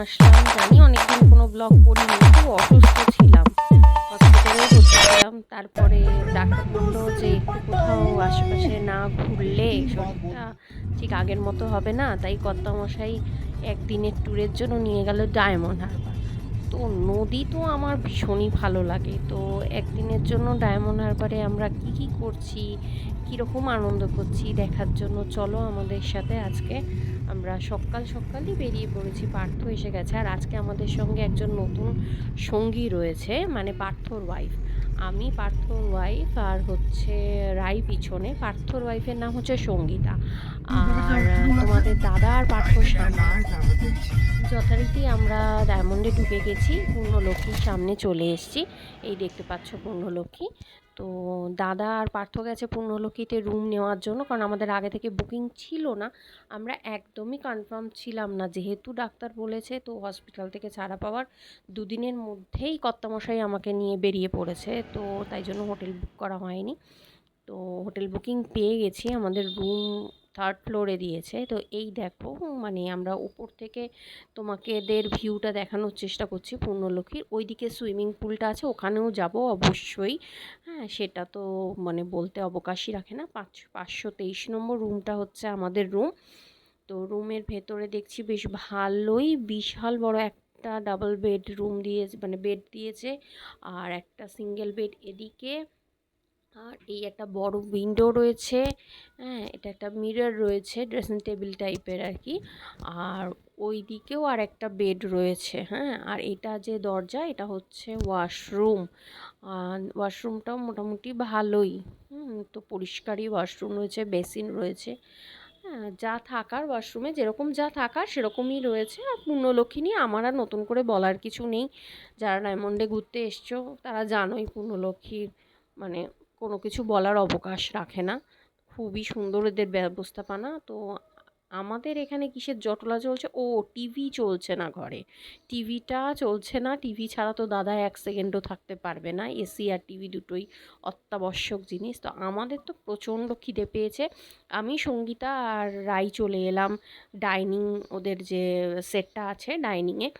আসলাম। জানি অনেকদিন কোনো ব্লগ করিনি, খুব অসুস্থ ছিলাম, হসপিটালেও ভর্তি ছিলাম। তারপরে ডাক্তার বললো যে একটু কোথাও আশেপাশে না ঘুরলে শরীরটা ঠিক আগের মতো হবে না, তাই কর্তামশাই একদিনের ট্যুরের জন্য নিয়ে গেল ডায়মন্ড হারবার। তো নদী তো আমার ভীষণই ভালো লাগে। তো একদিনের জন্য ডায়মন্ড হারবারে আমরা কি কি করছি, কীরকম আনন্দ করছি দেখার জন্য চলো আমাদের সাথে। আজকে আমরা সকাল সকালই বেরিয়ে পড়েছি, পার্থ এসে গেছে। আর আজকে আমাদের সঙ্গে একজন নতুন সঙ্গী রয়েছে, মানে পার্থর ওয়াইফ। আমি পার্থর ওয়াইফ, আর হচ্ছে রাই পিছনে। পার্থর ওয়াইফের নাম হচ্ছে সঙ্গীতা, আর তোমাদের দাদা আর পার্থর সামনে। যথারীতি আমরা ডায়মন্ডে ঢুকে গেছি, পূর্ণলক্ষ্মীর সামনে চলে এসেছি। এই দেখতে পাচ্ছ পূর্ণলক্ষ্মী। তো দাদা আর পার্থ গেছে পূর্ণলক্ষ্মীতে রুম নেওয়ার জন্য, কারণ আমাদের আগে থেকে বুকিং ছিল না। আমরা একদমই কনফার্ম ছিলাম না, যেহেতু ডাক্তার বলেছে। তো হসপিটাল থেকে ছাড়া পাওয়ার দুদিনের মধ্যেই কর্তামশাই আমাকে নিয়ে বেরিয়ে পড়েছে, তো তাই জন্য হোটেল বুক করা হয়নি। তো হোটেল বুকিং পেয়ে গেছি, আমাদের রুম থার্ড ফ্লোরে দিয়েছে। তো এই দেখো, মানে আমরা উপর থেকে তোমাকেদের ভিউটা দেখানোর চেষ্টা করছি পূর্ণলক্ষ্মীর। ওইদিকে সুইমিং পুলটা আছে, ওখানেও যাব অবশ্যই। হ্যাঁ, সেটা তো মানে বলতে অবকাশই রাখে না। 523 নম্বর রুমটা হচ্ছে আমাদের রুম। তো রুমের ভেতরে দেখছি বেশ ভালোই, বিশাল বড় একটা ডাবল বেড রুম দিয়েছে, মানে বেড দিয়েছে। আর একটা সিঙ্গেল বেড এদিকে, আর এই একটা বড় উইন্ডো রয়েছে। হ্যাঁ, এটা একটা মিরর রয়েছে, ড্রেসিং টেবিল টাইপের আর কি। আর ওই দিকেও আর একটা বেড রয়েছে। হ্যাঁ, আর এটা যে দরজা, এটা হচ্ছে ওয়াশরুম। ওয়াশরুমটাও মোটামুটি ভালোই, তো পরিষ্কারই ওয়াশরুম রয়েছে, বেসিন রয়েছে। হ্যাঁ, যা থাকার ওয়াশরুমে যেরকম যা থাকার সেরকমই রয়েছে। আর পূর্ণলক্ষ্মী নিয়ে আমার আর নতুন করে বলার কিছু নেই। যারা ডায়মন্ডে ঘুরতে এসছো তারা জানোই পূর্ণলক্ষ্মীর মানে কোনো কিছু বলার অবকাশ রাখে না। খুবই সুন্দর এদের ব্যবস্থাপনা। তো আমাদের এখানে কিসের জটলা চলছে, ও টিভি চলছে না ঘরে। টিভিটা চলছে না, টিভি ছাড়া তো দাদা এক সেকেন্ডও থাকতে পারবে না। এসি আর টিভি দুটোই অত্যাবশ্যক জিনিস। তো আমাদের তো প্রচণ্ড খিদে পেয়েছে। আমি সঙ্গীতা আর রাই চলে এলাম ডাইনিং, ওদের যে সেটটা আছে ডাইনিংয়ে।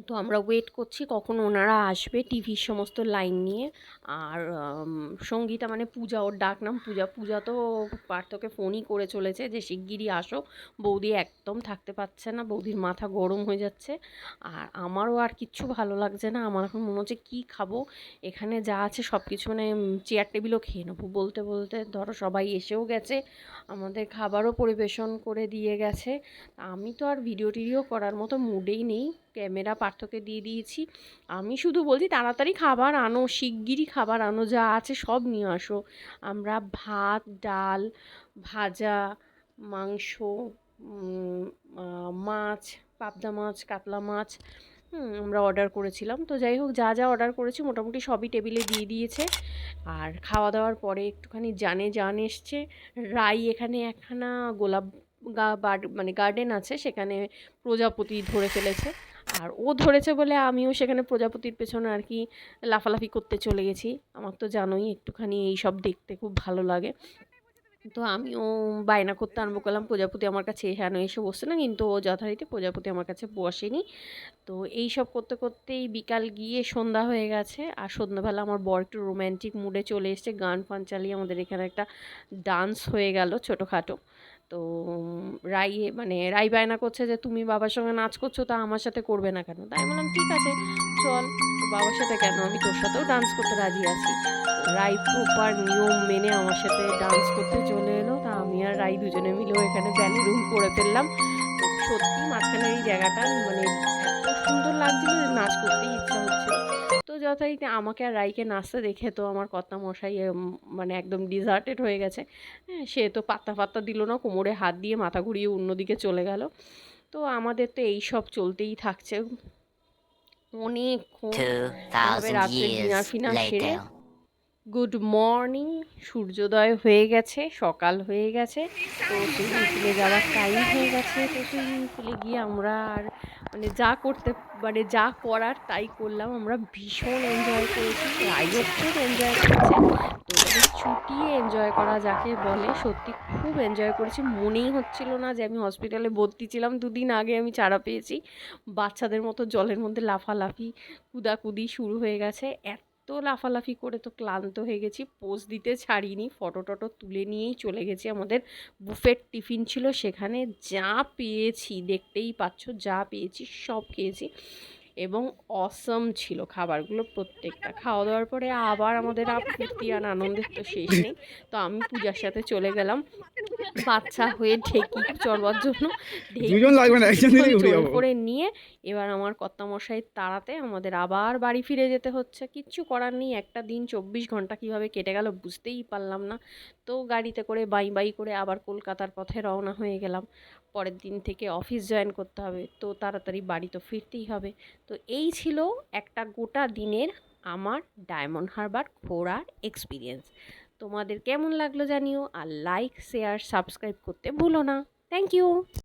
তো আমরা ওয়েট করছি কখন ওনারা আসবে টিভির সমস্ত লাইন নিয়ে। আর সঙ্গীতা মানে পূজা, ওর ডাক নাম পূজা। পূজা তো পার্থকে ফোনই করে চলেছে যে শিগগিরই আসো, বৌদি একদম থাকতে পারছে না, বৌদির মাথা গরম হয়ে যাচ্ছে। আর আমারও আর কিচ্ছু ভালো লাগছে না, আমার এখন মনে হচ্ছে কী খাবো। এখানে যা আছে সব কিছু মানে চেয়ার টেবিলও খেয়ে নেবো। বলতে বলতে ধরো সবাই এসেও গেছে, আমাদের খাবারও পরিবেশন করে দিয়ে গেছে। আমি তো আর ভিডিও টিডিও করার মতো মুডেই নেই, ক্যামেরা পার্থকে দিয়ে দিয়েছি। আমি শুধু বলছি তাড়াতাড়ি খাবার আনো, শিগগিরই খাবার আনো, যা আছে সব নিয়ে আসো। আমরা ভাত, ডাল, ভাজা, মাংস, মাছ, পাবদা মাছ, কাতলা মাছ, আমরা অর্ডার করেছিলাম। তো যাই হোক, যা যা অর্ডার করেছি মোটামুটি সবই টেবিলে দিয়ে দিয়েছে। আর খাওয়া দাওয়ার পরে একটুখানি জান এসছে। রাই এখানে একখানা গোলাপ মানে গার্ডেন আছে, সেখানে প্রজাপতি ধরে ফেলেছে। আর ও ধরেছে বলে আমিও সেখানে প্রজাপতির পেছনে আর কি লাফালাফি করতে চলে গেছি। আমার তো জানোই একটুখানি এই সব দেখতে খুব ভালো লাগে। তো আমিও বায়না করতে আরম্ভ করলাম, প্রজাপতি আমার কাছে এসে বসছে না, কিন্তু ও যথারীতি প্রজাপতি আমার কাছে বসেনি। তো এই সব করতে করতেই বিকাল গিয়ে সন্ধ্যা হয়ে গেছে। আর সন্ধ্যাবেলা আমার বর একটু রোম্যান্টিক মুডে চলে এসছে, গান ফান চালিয়ে আমাদের এখানে একটা ডান্স হয়ে গেল ছোটোখাটো। তো রাই বায়না করছে যে তুমি বাবার সঙ্গে নাচ করছো, তা আমার সাথে করবে না কেন? তাই বললাম ঠিক আছে চল, তো বাবার সাথে কেন, আমি তোর সাথেও ডান্স করতে রাজি আছি। রাই প্রপার নিয়ম মেনে আমার সাথে ডান্স করতে চলে এলো। তা আমি আর রাই দুজনে মিলেও এখানে ব্যালে রুম করে ফেললাম। তো সত্যি মাঝখানের এই জায়গাটা মানে এত সুন্দর লাগছিল যে নাচ করতেই ইচ্ছা হচ্ছিল। তো যথারীতি আমাকে আর রাইকে নাচতে দেখে তো আমার কর্তামশাই মানে একদম ডিজার্টেড হয়ে গেছে। হ্যাঁ, সে তো পাত্তা ফাত্তা দিল না, কোমরে হাত দিয়ে মাথা ঘুরিয়ে অন্যদিকে চলে গেল। তো আমাদের তো এই সব চলতেই থাকছে অনেকক্ষণ। এভাবে 2000 রাত্রে ডিনার years ফিনার সেরে later. গুড মর্নিং, সূর্যোদয় হয়ে গেছে, সকাল হয়ে গেছে। তো সুইমিং পুলে যাওয়ার টাইম হয়ে গেছে। তো সুইমিং পুলে গিয়ে আমরা আর মানে যা করার তাই করলাম। আমরা ভীষণ এনজয় করেছি, রাইও খুব এনজয় করেছে। তো চুটিয়ে এনজয় করা যাকে বলে, সত্যি খুব এনজয় করেছি। মনেই হচ্ছিল না যে আমি হসপিটালে ভর্তি ছিলাম, 2 দিন আগে আমি ছাড়া পেয়েছি। বাচ্চাদের মতো জলের মধ্যে লাফালাফি কুদাকুদি শুরু হয়ে গেছে। এত লাফালাফি করে তো ক্লান্ত হয়ে গেছি, পোজ দিতে ছাড়িনি, ফটো টটো তুলে নিয়েই চলে গেছি। আমাদের বুফেট টিফিন ছিল, সেখানে যা পেয়েছি দেখতেই পাচ্ছ, যা পেয়েছি সব খেয়েছি এবং অসম ছিল খাবারগুলো প্রত্যেকটা। খাওয়া দাওয়ার পরে আবার আমাদের ফুর্তি আর আনন্দের তো শেষ নেই। তো আমি পূজার সাথে চলে গেলাম বাচ্চা হয়ে ঢেকি চড়বার জন্য। দুজন লাগবে না, একজন দিলেই উঠে জোর যাবো। করে নিয়ে এবার আমার কর্তামশাইয়ের তাড়াতে আমাদের আবার বাড়ি ফিরে যেতে হচ্ছে। কিচ্ছু করার নেই, একটা দিন 24 ঘন্টা কীভাবে কেটে গেল বুঝতেই পারলাম না। তো গাড়িতে করে বাই বাই করে আবার কলকাতার পথে রওনা হয়ে গেলাম। পরের দিন থেকে অফিস জয়েন করতে হবে, তো তাড়াতাড়ি বাড়ি তো ফিরতেই হবে। তো এই ছিল একটা গোটা দিনের আমার ডায়মন্ড হারবার ঘোরার এক্সপিরিয়েন্স। তোমাদের কেমন লাগলো জানিও, আর লাইক শেয়ার সাবস্ক্রাইব করতে ভুলো না। Thank you.